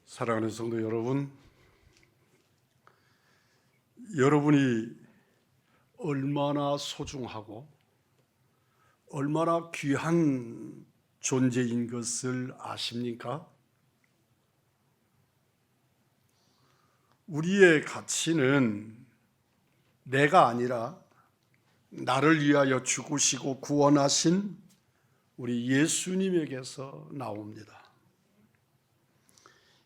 사랑하는 성도 여러분, 여러분이 얼마나 소중하고 얼마나 귀한 존재인 것을 아십니까? 우리의 가치는 내가 아니라 나를 위하여 죽으시고 구원하신 우리 예수님에게서 나옵니다.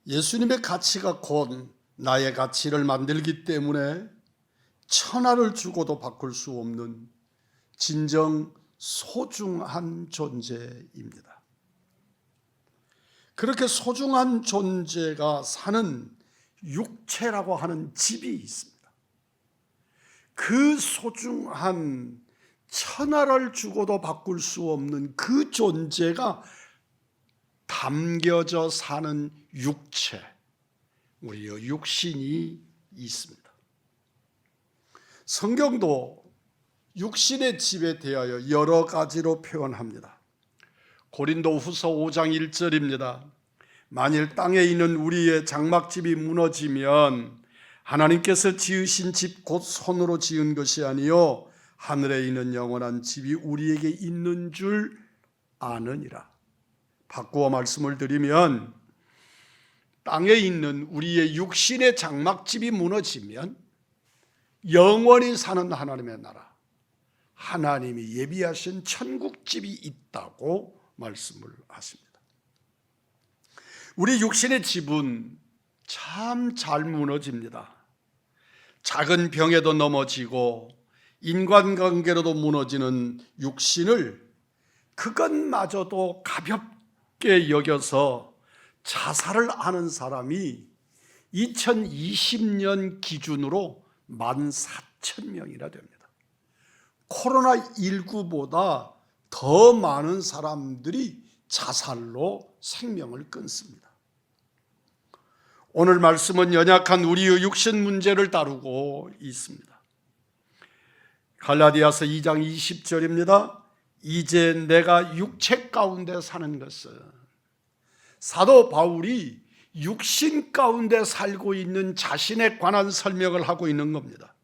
예수님의 가치가 곧 나의 가치를 만들기 때문에 천하를 주고도 바꿀 수 없는 진정 소중한 존재입니다. 그렇게 소중한 존재가 사는 육체라고 하는 집이 있습니다. 그 소중한 천하를 주고도 바꿀 수 없는 그 존재가 담겨져 사는 육체, 우리의 육신이 있습니다. 성경도 육신의 집에 대하여 여러 가지로 표현합니다. 고린도후서 5장 1절입니다. 만일 땅에 있는 우리의 장막집이 무너지면 하나님께서 지으신 집 곧 손으로 지은 것이 아니요 하늘에 있는 영원한 집이 우리에게 있는 줄 아느니라. 바꾸어 말씀을 드리면 땅에 있는 우리의 육신의 장막집이 무너지면 영원히 사는 하나님의 나라, 하나님이 예비하신 천국집이 있다고 말씀을 하십니다. 우리 육신의 집은 참 잘 무너집니다. 작은 병에도 넘어지고 인간관계로도 무너지는 육신을 그것마저도 가볍게 여겨서 자살을 하는 사람이 2020년 기준으로 14,000명이나 됩니다. 코로나19보다 더 많은 사람들이 자살로 생명을 끊습니다. 오늘 말씀은 연약한 우리의 육신 문제를 다루고 있습니다. 갈라디아서 2장 20절입니다. 이제 내가 육체 가운데 사는 것은, 사도 바울이 육신 가운데 살고 있는 자신에 관한 설명을 하고 있는 겁니다.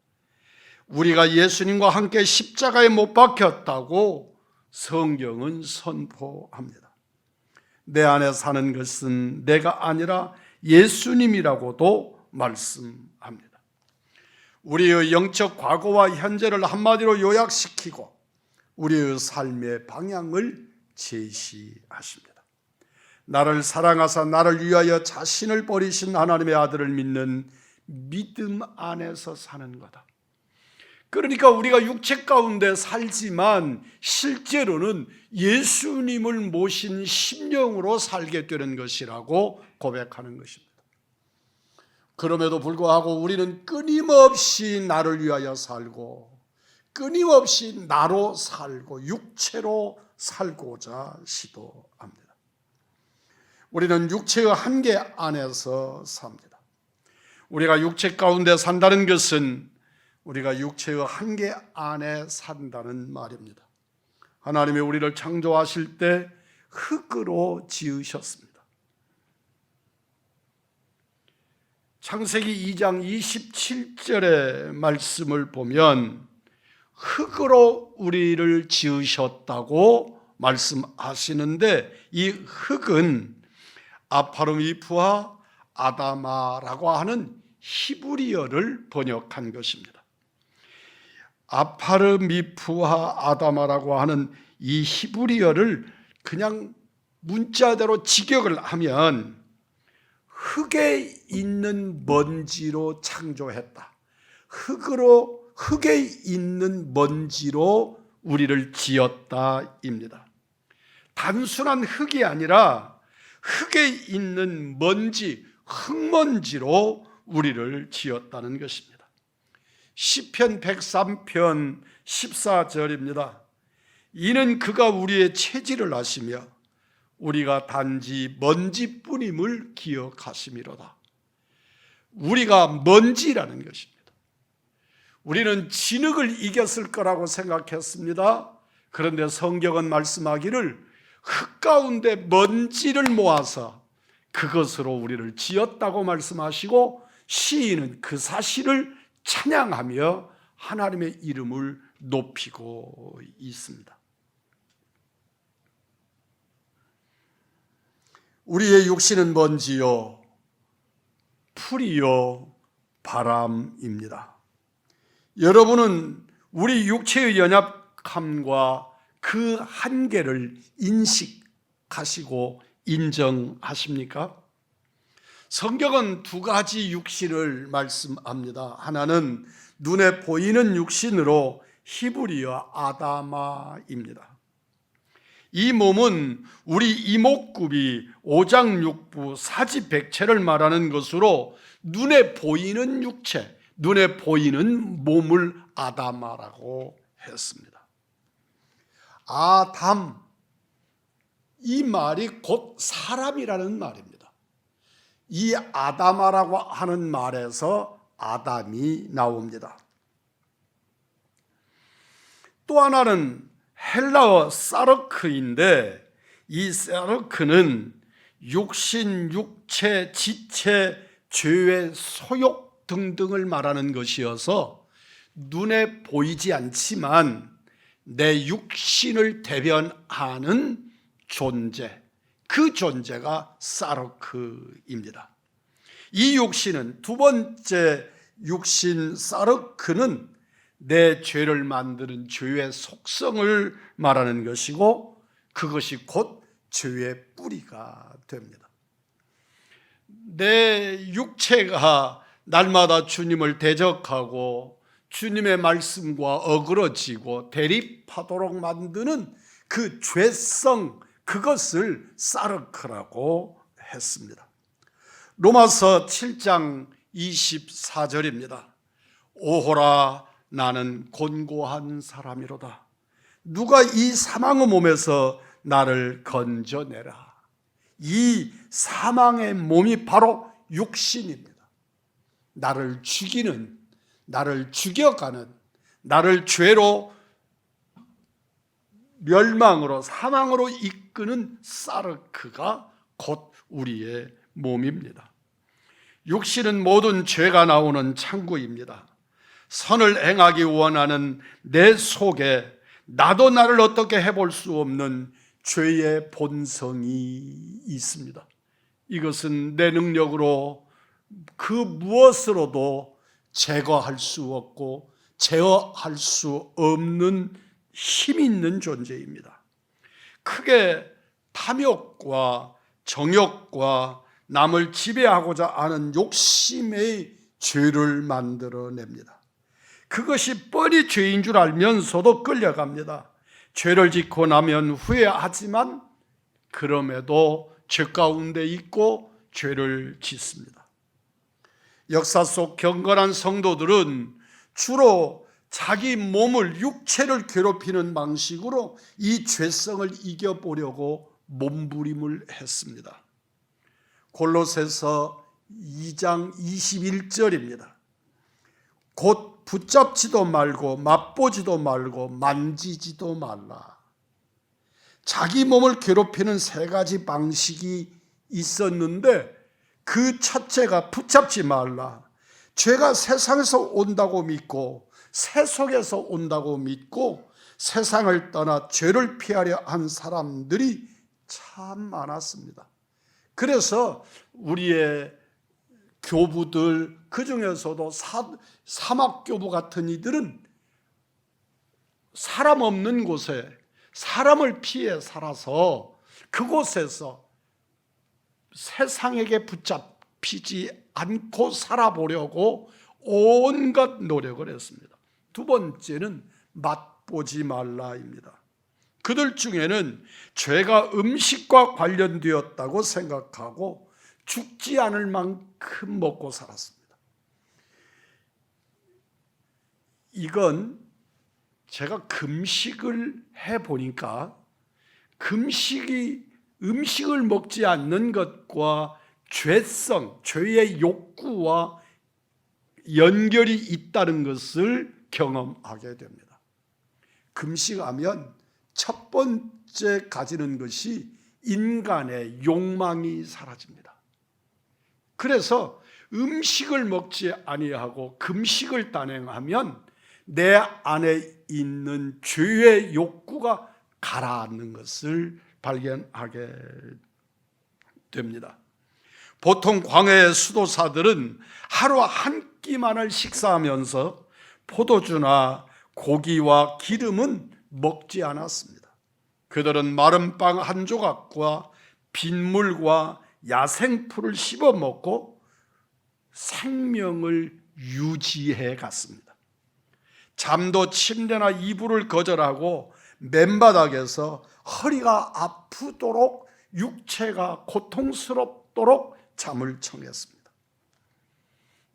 우리가 예수님과 함께 십자가에 못 박혔다고 성경은 선포합니다. 내 안에 사는 것은 내가 아니라 예수님이라고도 말씀합니다. 우리의 영적 과거와 현재를 한마디로 요약시키고 우리의 삶의 방향을 제시하십니다. 나를 사랑하사 나를 위하여 자신을 버리신 하나님의 아들을 믿는 믿음 안에서 사는 거다. 그러니까 우리가 육체 가운데 살지만 실제로는 예수님을 모신 심령으로 살게 되는 것이라고 고백하는 것입니다. 그럼에도 불구하고 우리는 끊임없이 나를 위하여 살고 끊임없이 나로 살고 육체로 살고자 시도합니다. 우리는 육체의 한계 안에서 삽니다. 우리가 육체 가운데 산다는 것은 우리가 육체의 한계 안에 산다는 말입니다. 하나님이 우리를 창조하실 때 흙으로 지으셨습니다. 창세기 2장 27절의 말씀을 보면 흙으로 우리를 지으셨다고 말씀하시는데 이 흙은 아파르미프와 아다마라고 하는 히브리어를 번역한 것입니다. 아파르미프와 아다마라고 하는 이 히브리어를 그냥 문자대로 직역을 하면 흙에 있는 먼지로 창조했다. 흙에 있는 먼지로 우리를 지었다입니다. 단순한 흙이 아니라 흙에 있는 먼지, 흙먼지로 우리를 지었다는 것입니다. 시편 103편 14절입니다. 이는 그가 우리의 체질을 아시며 우리가 단지 먼지뿐임을 기억하심이로다. 우리가 먼지라는 것입니다. 우리는 진흙을 이겼을 거라고 생각했습니다. 그런데 성경은 말씀하기를 흙 가운데 먼지를 모아서 그것으로 우리를 지었다고 말씀하시고 시인은 그 사실을 찬양하며 하나님의 이름을 높이고 있습니다. 우리의 육신은 먼지요 풀이요 바람입니다. 여러분은 우리 육체의 연약함과 그 한계를 인식하시고 인정하십니까? 성경은 두 가지 육신을 말씀합니다. 하나는 눈에 보이는 육신으로 히브리어 아다마입니다. 이 몸은 우리 이목구비, 오장육부, 사지백체를 말하는 것으로 눈에 보이는 육체, 눈에 보이는 몸을 아다마라고 했습니다. 아담, 이 말이 곧 사람이라는 말입니다. 이 아다마라고 하는 말에서 아담이 나옵니다. 또 하나는 헬라어 사르크인데 이 사르크는 육신, 육체, 지체, 죄의 소욕 등등을 말하는 것이어서 눈에 보이지 않지만 내 육신을 대변하는 존재, 그 존재가 사르크입니다. 이 육신은 두 번째 육신 사르크는 내 죄를 만드는 죄의 속성을 말하는 것이고 그것이 곧 죄의 뿌리가 됩니다. 내 육체가 날마다 주님을 대적하고 주님의 말씀과 어그러지고 대립하도록 만드는 그 죄성, 그것을 사르크라고 했습니다. 로마서 7장 24절입니다. 오호라 나는 곤고한 사람이로다. 누가 이 사망의 몸에서 나를 건져내라. 이 사망의 몸이 바로 육신입니다. 나를 죽이는, 나를 죽여가는, 나를 죄로 멸망으로 사망으로 이끄는 사르크가 곧 우리의 몸입니다. 육신은 모든 죄가 나오는 창구입니다. 선을 행하기 원하는 내 속에 나도 나를 어떻게 해볼 수 없는 죄의 본성이 있습니다. 이것은 내 능력으로 그 무엇으로도 제거할 수 없고 제어할 수 없는 힘 있는 존재입니다. 크게 탐욕과 정욕과 남을 지배하고자 하는 욕심의 죄를 만들어냅니다. 그것이 뻔히 죄인 줄 알면서도 끌려갑니다. 죄를 짓고 나면 후회하지만 그럼에도 죄 가운데 있고 죄를 짓습니다. 역사 속 경건한 성도들은 주로 자기 몸을, 육체를 괴롭히는 방식으로 이 죄성을 이겨보려고 몸부림을 했습니다. 골로새서 2장 21절입니다. 곧 붙잡지도 말고 맛보지도 말고 만지지도 말라. 자기 몸을 괴롭히는 세 가지 방식이 있었는데 그 첫째가 붙잡지 말라. 죄가 세상에서 온다고 믿고 세속에서 온다고 믿고 세상을 떠나 죄를 피하려 한 사람들이 참 많았습니다. 그래서 우리의 교부들, 그 중에서도 사막교부 같은 이들은 사람 없는 곳에 사람을 피해 살아서 그곳에서 세상에게 붙잡히지 않고 살아보려고 온갖 노력을 했습니다. 두 번째는 맛보지 말라입니다. 그들 중에는 죄가 음식과 관련되었다고 생각하고 죽지 않을 만큼 먹고 살았습니다. 이건 제가 금식을 해보니까 음식을 먹지 않는 것과 죄성, 죄의 욕구와 연결이 있다는 것을 경험하게 됩니다. 금식하면 첫 번째 가지는 것이 인간의 욕망이 사라집니다. 그래서 음식을 먹지 아니하고 금식을 단행하면 내 안에 있는 죄의 욕구가 가라앉는 것을 발견하게 됩니다. 보통 광야의 수도사들은 하루 한 끼만을 식사하면서 포도주나 고기와 기름은 먹지 않았습니다. 그들은 마른 빵 한 조각과 빗물과 야생풀을 씹어 먹고 생명을 유지해 갔습니다. 잠도 침대나 이불을 거절하고 맨바닥에서 허리가 아프도록 육체가 고통스럽도록 잠을 청했습니다.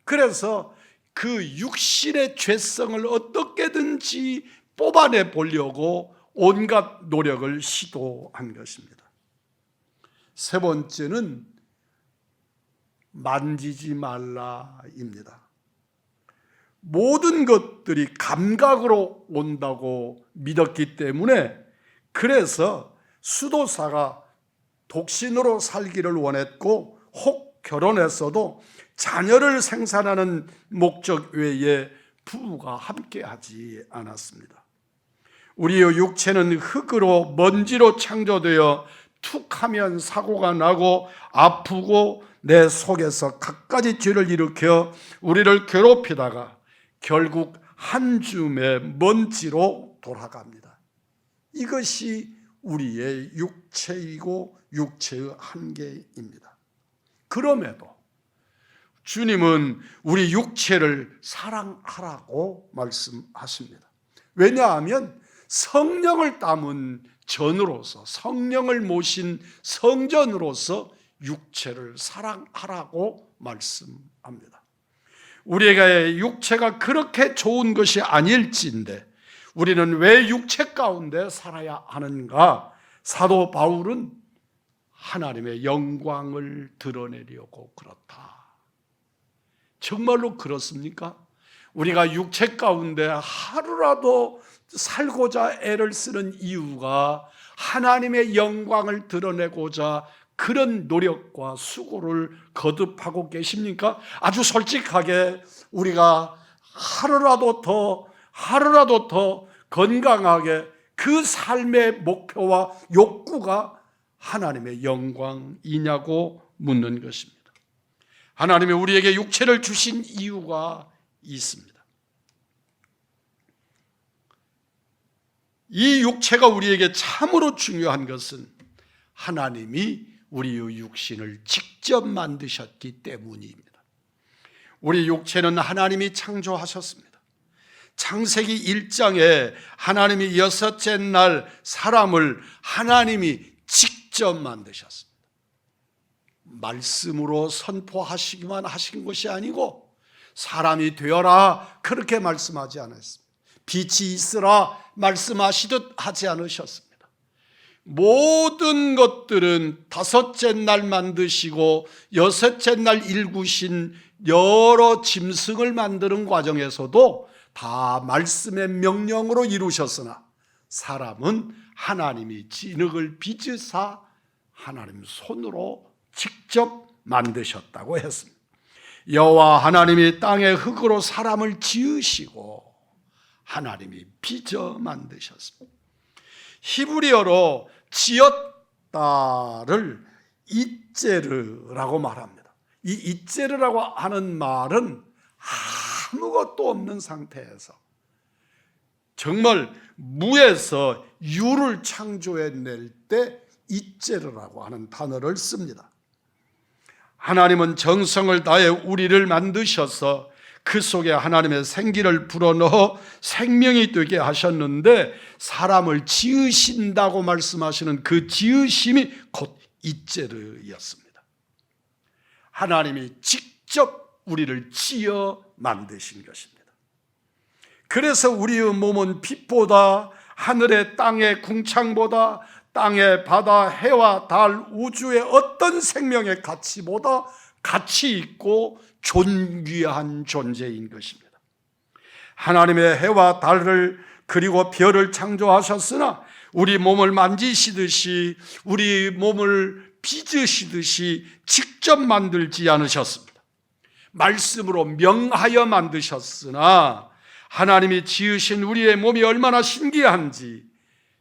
그래서 그 육신의 죄성을 어떻게든지 뽑아내 보려고 온갖 노력을 시도한 것입니다. 세 번째는 만지지 말라입니다. 모든 것들이 감각으로 온다고 믿었기 때문에 그래서 수도사가 독신으로 살기를 원했고 혹 결혼했어도 자녀를 생산하는 목적 외에 부부가 함께하지 않았습니다. 우리의 육체는 흙으로 먼지로 창조되어 툭하면 사고가 나고 아프고 내 속에서 갖가지 죄를 일으켜 우리를 괴롭히다가 결국 한 줌의 먼지로 돌아갑니다. 이것이 우리의 육체이고 육체의 한계입니다. 그럼에도 주님은 우리 육체를 사랑하라고 말씀하십니다. 왜냐하면 성령을 담은 전으로서, 성령을 모신 성전으로서 육체를 사랑하라고 말씀합니다. 우리의 육체가 그렇게 좋은 것이 아닐진데 우리는 왜 육체 가운데 살아야 하는가? 사도 바울은 하나님의 영광을 드러내려고 그렇다. 정말로 그렇습니까? 우리가 육체 가운데 하루라도 살고자 애를 쓰는 이유가 하나님의 영광을 드러내고자 그런 노력과 수고를 거듭하고 계십니까? 아주 솔직하게 우리가 하루라도 더 건강하게 그 삶의 목표와 욕구가 하나님의 영광이냐고 묻는 것입니다. 하나님이 우리에게 육체를 주신 이유가 있습니다. 이 육체가 우리에게 참으로 중요한 것은 하나님이 우리의 육신을 직접 만드셨기 때문입니다. 우리 육체는 하나님이 창조하셨습니다. 창세기 1장에 하나님이 여섯째 날 사람을 하나님이 직접 만드셨습니다. 말씀으로 선포하시기만 하신 것이 아니고 사람이 되어라 그렇게 말씀하지 않았습니다. 빛이 있으라 말씀하시듯 하지 않으셨습니다. 모든 것들은 다섯째 날 만드시고 여섯째 날 일구신 여러 짐승을 만드는 과정에서도 다 말씀의 명령으로 이루셨으나 사람은 하나님이 진흙을 빚으사 하나님 손으로 직접 만드셨다고 했습니다. 여호와 하나님이 땅의 흙으로 사람을 지으시고 하나님이 빚어 만드셨습니다. 히브리어로 지었다를 이제르라고 말합니다. 이 이제르라고 하는 말은 아무것도 없는 상태에서 정말 무에서 유를 창조해낼 때 이제르라고 하는 단어를 씁니다. 하나님은 정성을 다해 우리를 만드셔서 그 속에 하나님의 생기를 불어넣어 생명이 되게 하셨는데 사람을 지으신다고 말씀하시는 그 지으심이 곧 이제르였습니다. 하나님이 직접 우리를 지어 만드신 것입니다. 그래서 우리의 몸은 빛보다 하늘의 땅의 궁창보다 땅의 바다, 해와 달, 우주의 어떤 생명의 가치보다 가치 있고 존귀한 존재인 것입니다. 하나님의 해와 달을 그리고 별을 창조하셨으나 우리 몸을 만지시듯이 우리 몸을 빚으시듯이 직접 만들지 않으셨습니다. 말씀으로 명하여 만드셨으나 하나님이 지으신 우리의 몸이 얼마나 신기한지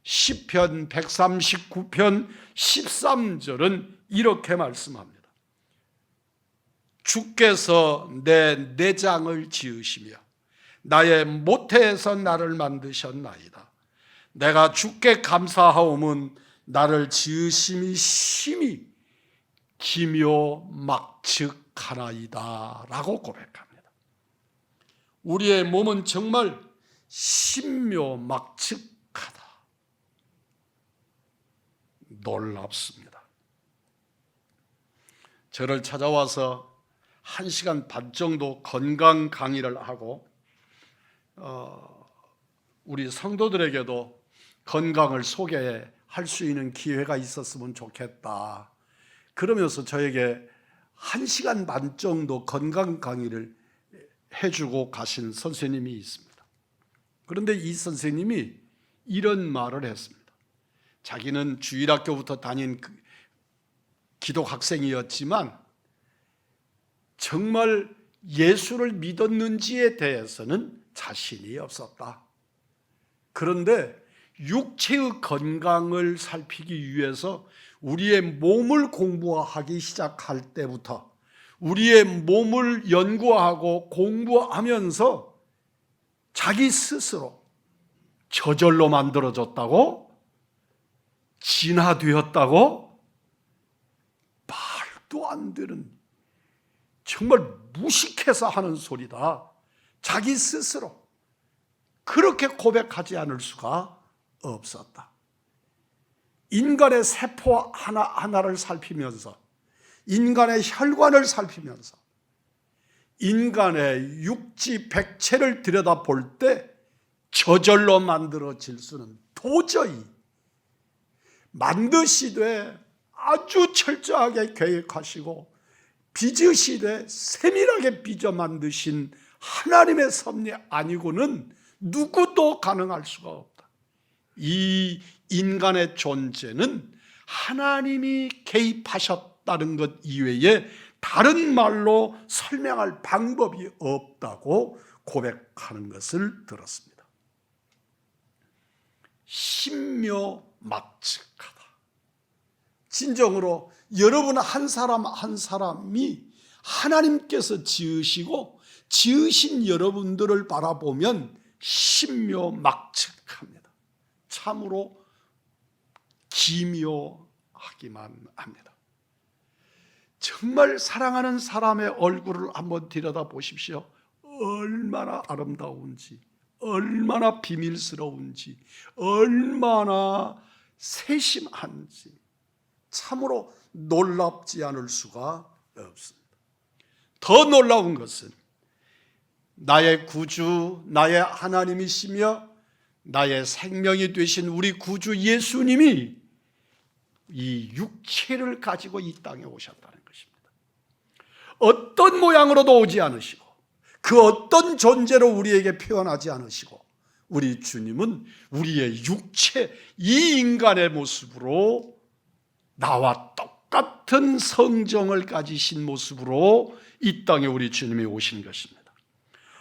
시편 139편 13절은 이렇게 말씀합니다. 주께서 내 내장을 지으시며 나의 모태에서 나를 만드셨나이다. 내가 주께 감사하오면 나를 지으심이 심히 기묘막측하나이다 라고 고백합니다. 우리의 몸은 정말 신묘막측하다. 놀랍습니다. 저를 찾아와서 1시간 반 정도 건강 강의를 하고 우리 성도들에게도 건강을 소개할 수 있는 기회가 있었으면 좋겠다. 그러면서 저에게 1시간 반 정도 건강 강의를 해주고 가신 선생님이 있습니다. 그런데 이 선생님이 이런 말을 했습니다. 자기는 주일학교부터 다닌 기독 학생이었지만 정말 예수를 믿었는지에 대해서는 자신이 없었다. 그런데 육체의 건강을 살피기 위해서 우리의 몸을 공부하기 시작할 때부터 우리의 몸을 연구하고 공부하면서 자기 스스로 저절로 만들어졌다고? 진화되었다고? 말도 안 되는, 정말 무식해서 하는 소리다. 자기 스스로 그렇게 고백하지 않을 수가 없었다. 인간의 세포 하나하나를 살피면서, 인간의 혈관을 살피면서, 인간의 육지 백체를 들여다볼 때 저절로 만들어질 수는 도저히, 만드시되 아주 철저하게 계획하시고 빚으시되 세밀하게 빚어 만드신 하나님의 섭리 아니고는 누구도 가능할 수가 없다. 이 인간의 존재는 하나님이 개입하셨다는 것 이외에 다른 말로 설명할 방법이 없다고 고백하는 것을 들었습니다. 신묘막측하다. 진정으로 여러분 한 사람 한 사람이 하나님께서 지으시고 지으신 여러분들을 바라보면 신묘막측합니다. 참으로 기묘하기만 합니다. 정말 사랑하는 사람의 얼굴을 한번 들여다보십시오. 얼마나 아름다운지, 얼마나 비밀스러운지, 얼마나 세심한지 참으로 놀랍지 않을 수가 없습니다. 더 놀라운 것은 나의 구주, 나의 하나님이시며 나의 생명이 되신 우리 구주 예수님이 이 육체를 가지고 이 땅에 오셨다는 것입니다. 어떤 모양으로도 오지 않으시고 그 어떤 존재로 우리에게 표현하지 않으시고 우리 주님은 우리의 육체, 이 인간의 모습으로 나와 똑같은 성정을 가지신 모습으로 이 땅에 우리 주님이 오신 것입니다.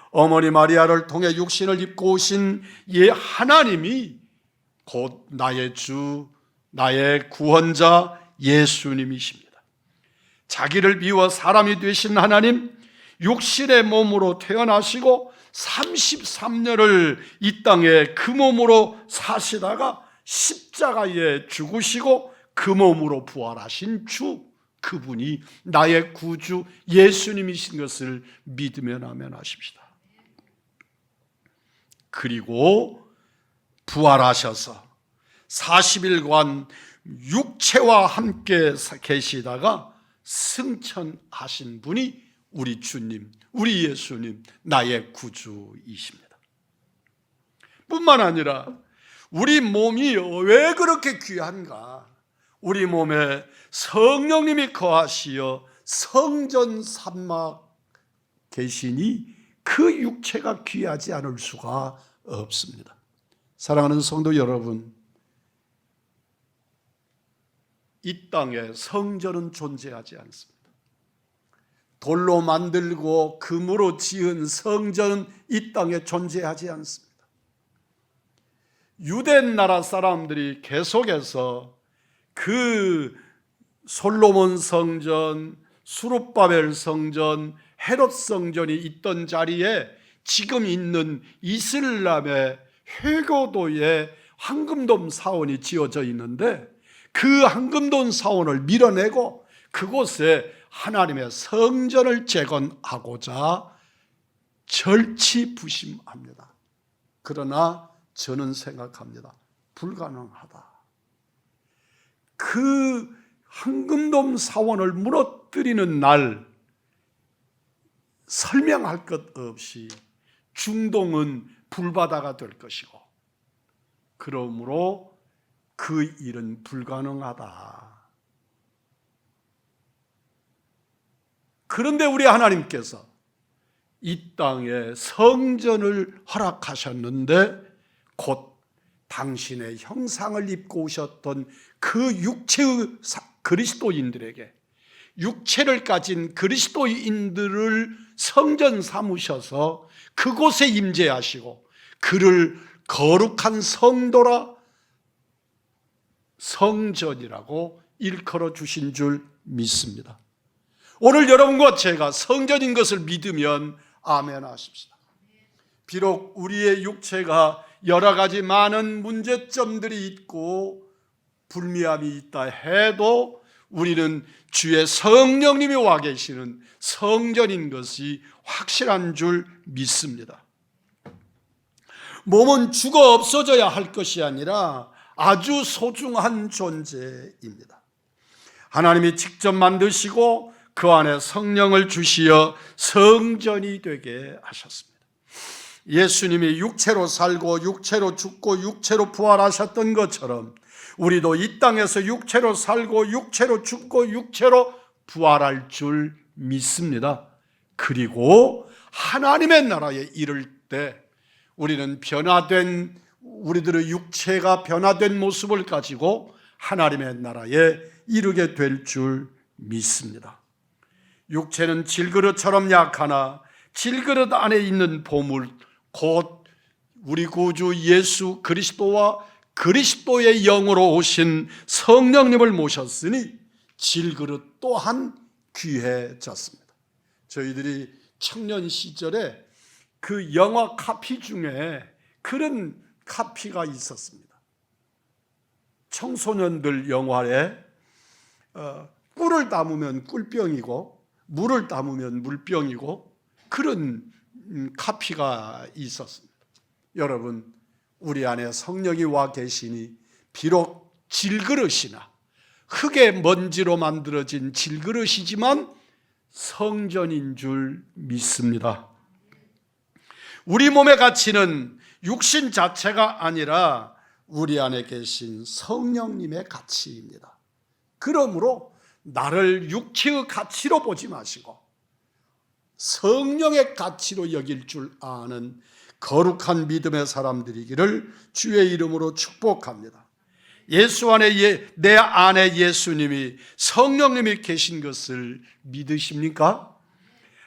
어머니 마리아를 통해 육신을 입고 오신 이 하나님이 곧 나의 주, 나의 구원자 예수님이십니다. 자기를 비워 사람이 되신 하나님, 육신의 몸으로 태어나시고 33년을 이 땅에 그 몸으로 사시다가 십자가에 죽으시고 그 몸으로 부활하신 주, 그분이 나의 구주 예수님이신 것을 믿으면 아멘하십시다. 그리고 부활하셔서 40일간 육체와 함께 계시다가 승천하신 분이 우리 주님, 우리 예수님, 나의 구주이십니다. 뿐만 아니라 우리 몸이 왜 그렇게 귀한가? 우리 몸에 성령님이 거하시어 성전 산막 계시니 그 육체가 귀하지 않을 수가 없습니다. 사랑하는 성도 여러분, 이 땅에 성전은 존재하지 않습니다. 돌로 만들고 금으로 지은 성전은 이 땅에 존재하지 않습니다. 유대 나라 사람들이 계속해서 그 솔로몬 성전, 수룹바벨 성전, 헤롯 성전이 있던 자리에 지금 있는 이슬람의 회교도의 황금돔 사원이 지어져 있는데, 그 황금돔 사원을 밀어내고 그곳에 하나님의 성전을 재건하고자 절치부심합니다. 그러나 저는 생각합니다. 불가능하다. 그 황금돔 사원을 무너뜨리는 날 설명할 것 없이 중동은 불바다가 될 것이고, 그러므로 그 일은 불가능하다. 그런데 우리 하나님께서 이 땅에 성전을 허락하셨는데, 곧 당신의 형상을 입고 오셨던 그 육체의 그리스도인들에게, 육체를 가진 그리스도인들을 성전 삼으셔서 그곳에 임재하시고 그를 거룩한 성도라 성전이라고 일컬어 주신 줄 믿습니다. 오늘 여러분과 제가 성전인 것을 믿으면 아멘 하십시다. 비록 우리의 육체가 여러 가지 많은 문제점들이 있고 불미함이 있다 해도 우리는 주의 성령님이 와 계시는 성전인 것이 확실한 줄 믿습니다. 몸은 죽어 없어져야 할 것이 아니라 아주 소중한 존재입니다. 하나님이 직접 만드시고 그 안에 성령을 주시어 성전이 되게 하셨습니다. 예수님이 육체로 살고 육체로 죽고 육체로 부활하셨던 것처럼 우리도 이 땅에서 육체로 살고 육체로 죽고 육체로 부활할 줄 믿습니다. 그리고 하나님의 나라에 이를 때 우리는 변화된, 우리들의 육체가 변화된 모습을 가지고 하나님의 나라에 이르게 될 줄 믿습니다. 육체는 질그릇처럼 약하나 질그릇 안에 있는 보물, 곧 우리 구주 예수 그리스도와 그리스도의 영으로 오신 성령님을 모셨으니 질그릇 또한 귀해졌습니다. 저희들이 청년 시절에 그 영화 카피 중에 그런 카피가 있었습니다. 청소년들 영화에 꿀을 담으면 꿀병이고 물을 담으면 물병이고 그런 카피가 있었습니다. 여러분, 우리 안에 성령이 와 계시니 비록 질그릇이나 흙의 먼지로 만들어진 질그릇이지만 성전인 줄 믿습니다. 우리 몸의 가치는 육신 자체가 아니라 우리 안에 계신 성령님의 가치입니다. 그러므로 나를 육체의 가치로 보지 마시고 성령의 가치로 여길 줄 아는 거룩한 믿음의 사람들이기를 주의 이름으로 축복합니다. 예수 안에 내 안에 예수님이 성령님이 계신 것을 믿으십니까?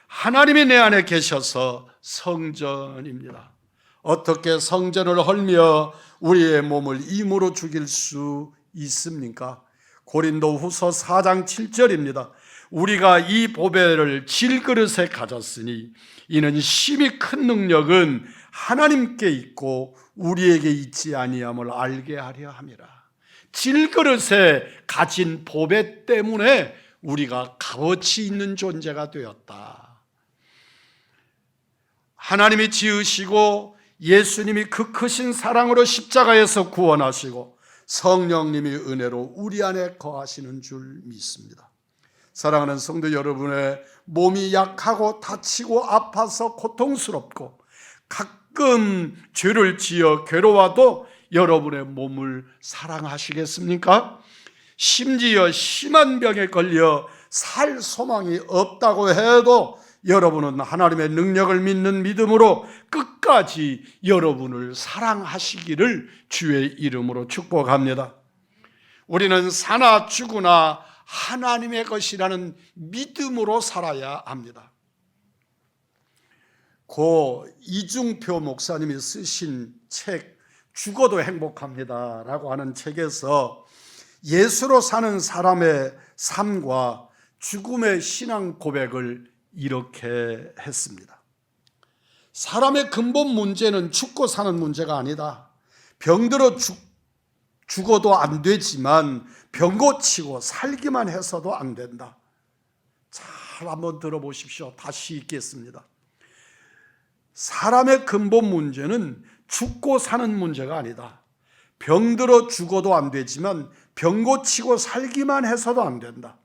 하나님이 내 안에 계셔서 성전입니다. 어떻게 성전을 헐며 우리의 몸을 임으로 죽일 수 있습니까? 고린도후서 4장 7절입니다. 우리가 이 보배를 질그릇에 가졌으니 이는 심히 큰 능력은 하나님께 있고 우리에게 있지 아니함을 알게 하려 함이라. 질그릇에 가진 보배 때문에 우리가 값어치 있는 존재가 되었다. 하나님이 지으시고 예수님이 그 크신 사랑으로 십자가에서 구원하시고 성령님이 은혜로 우리 안에 거하시는 줄 믿습니다. 사랑하는 성도 여러분의 몸이 약하고 다치고 아파서 고통스럽고 가끔 죄를 지어 괴로워도 여러분의 몸을 사랑하시겠습니까? 심지어 심한 병에 걸려 살 소망이 없다고 해도 여러분은 하나님의 능력을 믿는 믿음으로 끝까지 여러분을 사랑하시기를 주의 이름으로 축복합니다. 우리는 사나 죽으나 하나님의 것이라는 믿음으로 살아야 합니다. 고 이중표 목사님이 쓰신 책 죽어도 행복합니다 라고 하는 책에서 예수로 사는 사람의 삶과 죽음의 신앙 고백을 이렇게 했습니다. 사람의 근본 문제는 죽고 사는 문제가 아니다. 병들어 죽어도 안 되지만 병 고치고 살기만 해서도 안 된다. 잘 한번 들어보십시오. 다시 읽겠습니다. 사람의 근본 문제는 죽고 사는 문제가 아니다. 병들어 죽어도 안 되지만 병 고치고 살기만 해서도 안 된다.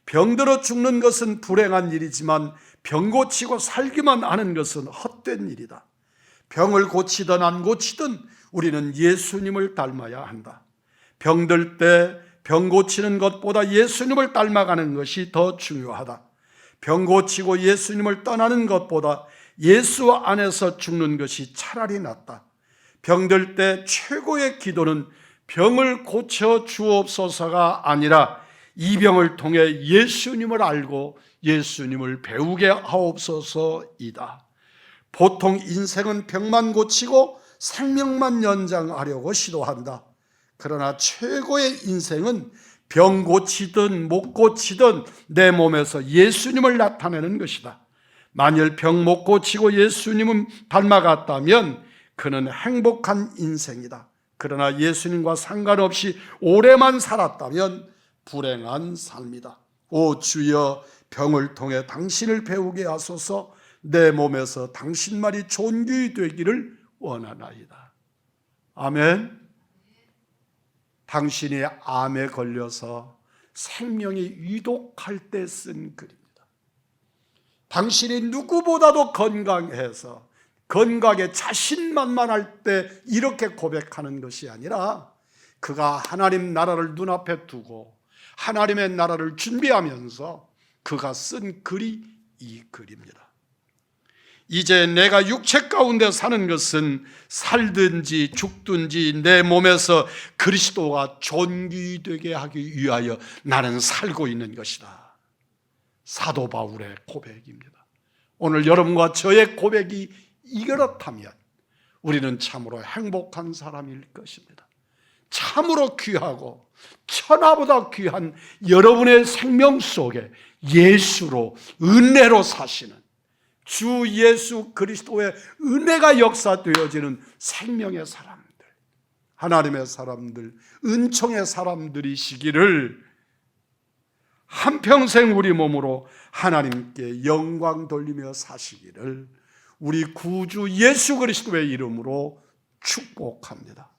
병들어 죽는 것은 불행한 일이지만 병 고치고 살기만 하는 것은 헛된 일이다. 병을 고치든 안 고치든 우리는 예수님을 닮아야 한다. 병들 때 병 고치는 것보다 예수님을 닮아가는 것이 더 중요하다. 병 고치고 예수님을 떠나는 것보다 예수 안에서 죽는 것이 차라리 낫다. 병들 때 최고의 기도는 병을 고쳐 주옵소서가 아니라 이 병을 통해 예수님을 알고 예수님을 배우게 하옵소서이다. 보통 인생은 병만 고치고 생명만 연장하려고 시도한다. 그러나 최고의 인생은 병 고치든 못 고치든 내 몸에서 예수님을 나타내는 것이다. 만일 병 못 고치고 예수님은 닮아갔다면 그는 행복한 인생이다. 그러나 예수님과 상관없이 오래만 살았다면 불행한 삶이다. 오 주여, 병을 통해 당신을 배우게 하소서. 내 몸에서 당신만이 존귀 되기를 원하나이다. 아멘. 당신이 암에 걸려서 생명이 위독할 때 쓴 글입니다. 당신이 누구보다도 건강해서 건강에 자신만만할 때 이렇게 고백하는 것이 아니라 그가 하나님 나라를 눈앞에 두고 하나님의 나라를 준비하면서 그가 쓴 글이 이 글입니다. 이제 내가 육체 가운데 사는 것은 살든지 죽든지 내 몸에서 그리스도가 존귀되게 하기 위하여 나는 살고 있는 것이다. 사도 바울의 고백입니다. 오늘 여러분과 저의 고백이 이렇다면 우리는 참으로 행복한 사람일 것입니다. 참으로 귀하고 천하보다 귀한 여러분의 생명 속에 예수로 은혜로 사시는 주 예수 그리스도의 은혜가 역사되어지는 생명의 사람들, 하나님의 사람들, 은총의 사람들이시기를 한평생 우리 몸으로 하나님께 영광 돌리며 사시기를 우리 구주 예수 그리스도의 이름으로 축복합니다.